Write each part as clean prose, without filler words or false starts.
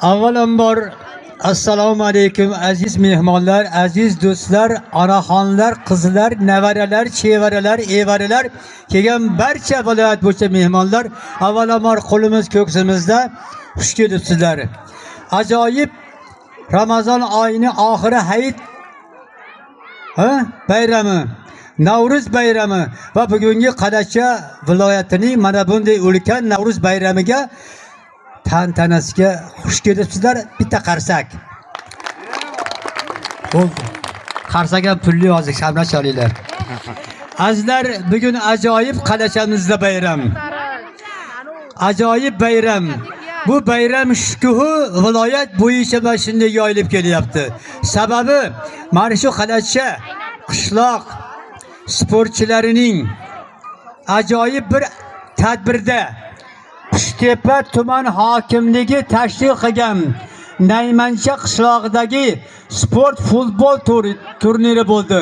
Avvalambor assalomu alaykum aziz mehmonlar, aziz do'stlar, onaxonlar, qizlar, nevaralar, chevaralar, evaralar, kelgan barcha viloyat bo'yicha mehmonlar, avvalambor qo'limiz ko'ksimizda xush kelibsizlar. Ajoyib Ramazon oyining oxiri Hayit bayrami, Navruz bayrami va bugungi Qalacha viloyatining mana bunday ulkan Navruz bayramiga tantanasiga xush kelibsizlar. Bitta qarsak. Qarsaga pulli hozir shamlar chalinglar. Azizlar, bugun ajoyib Qalachamizda bayram. Ajoyib bayram. Bu bayram shukuhi viloyat bo'yicha mana shunday yoyilib kelyapti. Sababi mana shu Qalacha qishloq sportchilarining ajoyib bir tadbirda Qushtepa tuman hokimligi tashkil qilgan Naymancha qishlog'idagi sport futbol turniri bo'ldi.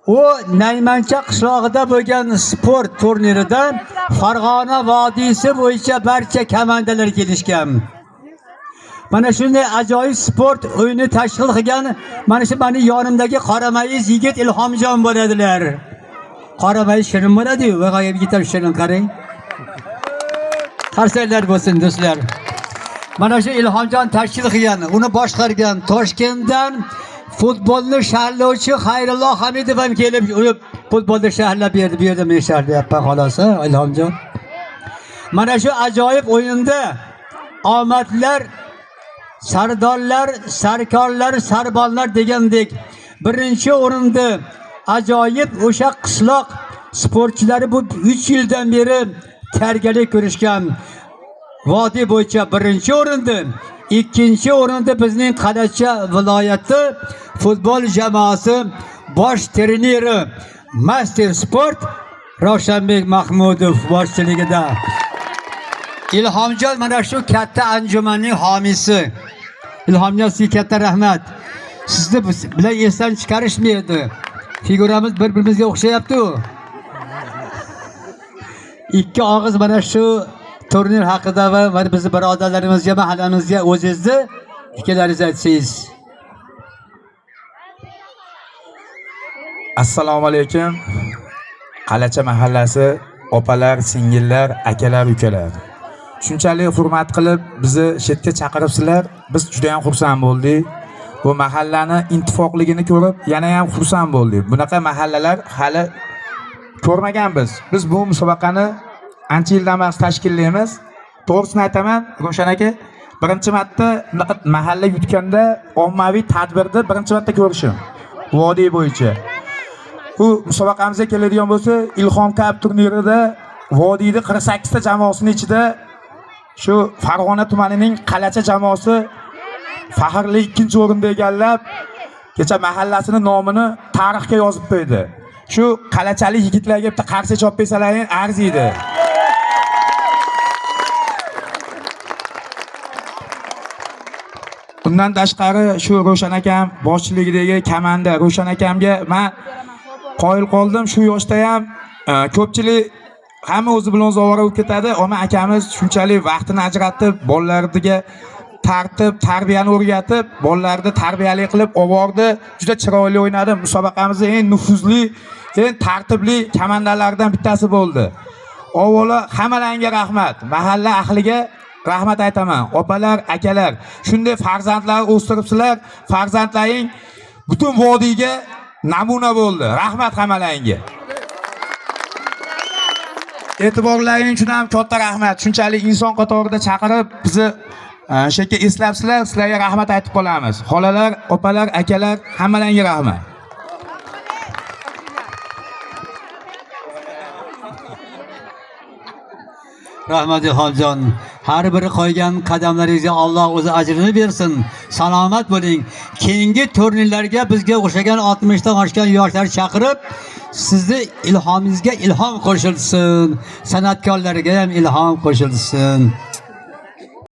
O Naymancha qishlog'ida bo'lgan sport turnirida Farg'ona vodiysi bo'yicha barcha komandalar kelishgan. Mana shunday ajoyib sport o'yini tashkil qilgan mana shu meni yonimdagi qoramayiz yigit Ilhomjon bo'ladilar. Qoramayiz shirin bo'ladi-yu, va g'oyib gitar shirin qarang. Qarsaklar bo'lsin do'stlar. Mana shu Ilhomjon tashkil qilgan, uni boshqargan Toshkentdan futbolni sharlovchi Xayrulloh Hamidov ham kelib, futbolni sharlab berdi. Bu yerda men sharlayapman xolos, Ilhomjon. Mana shu ajoyib o'yinda omadlar, sardorlar, sarkorlar, sarbonlar degandek birinchi o'rinda ajoyib o'sha qishloq sportchilari bu 3 yildan beri tayyorgarlik ko'rishgan vodiy bo'yicha birinchi o'rinda, ikkinchi o'rinda bizning Qalacha viloyati futbol jamoasi bosh treneri Master Sport Ravshanbek Mahmudov boshchiligida. Ilhomjon mana shu katta anjumanning homiysi. Ilhomjon, sizga katta rahmat. Sizni bilan esdan chiqarishmaydi. Figuramiz bir-birimizga o'xshayapti-ku. Ikki og'iz mana shu turnir haqida va bizning birodarlarimizga, mahallamizga o'zingizni fikrlaringizni aytsangiz. Assalomu alaykum. Qalacha mahallasi opalar, singillar, akalar, ukalar. Shunchalik hurmat qilib bizni chetga chaqiribsizlar. Biz juda ham xursand bo'ldik. Bu mahallani ittifoqligini ko'rib yana ham xursand bo'ldik. Bunaqa mahallalar hali ko'rmaganmiz. Biz bu musobaqani ancha yildan beri tashkillaymiz. To'g'risini aytaman, Ro'shan aka, birinchi marta mahalla yutganda ommaviy tadbirda birinchi marta ko'rishim. Vodiy bo'yicha. Bu musobaqamizga keladigan bo'lsa, Ilhom Cup turnirida vodiyda 48 ta jamoasining ichida shu Farg'ona tumanining Qalacha jamoasi faxrli 2-o'rinda egallab, kecha mahallasining nomini tarixga yozib qo'ydi. Shu qalachalik yigitlarga bitta qarshi chop besalaring arziydi. Bundan tashqari shu Ro'shan akam boshchiligidagi komanda Ro'shan akamga men qoyil qoldim. Shu yoshda ham ko'pchilik hamma o'zi bilan zavora bo'lib ketadi. Ammo akamiz shunchalik vaqtini ajratib, bolalarga tartib, tarbiyani o'rgatib, bolalarni tarbiyali qilib obordi. Juda chiroyli o'ynadi. Musobaqamizda eng nufuzli, eng tartibli komandalardan bittasi bo'ldi. Avvalo hammalarga rahmat. Mahalla ahliga rahmat aytaman. Opalar, akalar, shunday farzandlar o'stiribsizlar. Farzandlaring butun vodiyga namuna bo'ldi. Rahmat hammalarga. E'tiborlaring uchun ham katta rahmat. Shunchalik inson qatorida chaqirib bizni shekka eslabsizlar. Sizlarga rahmat aytib qolamiz. Xolalar, opalar, akalar, hammalarga rahmat. Rahmat Ilhomjon. Har biri qo'ygan qadamlaringizga Alloh o'zi ajrini bersin. Salomat bo'ling. Keyingi turnirlarga bizga o'xshagan 60 dan oshgan yoshlar chaqirib, sizni ilhomingizga ilhom qo'shilsin. San'atkorlarga ham ilhom qo'shilsin.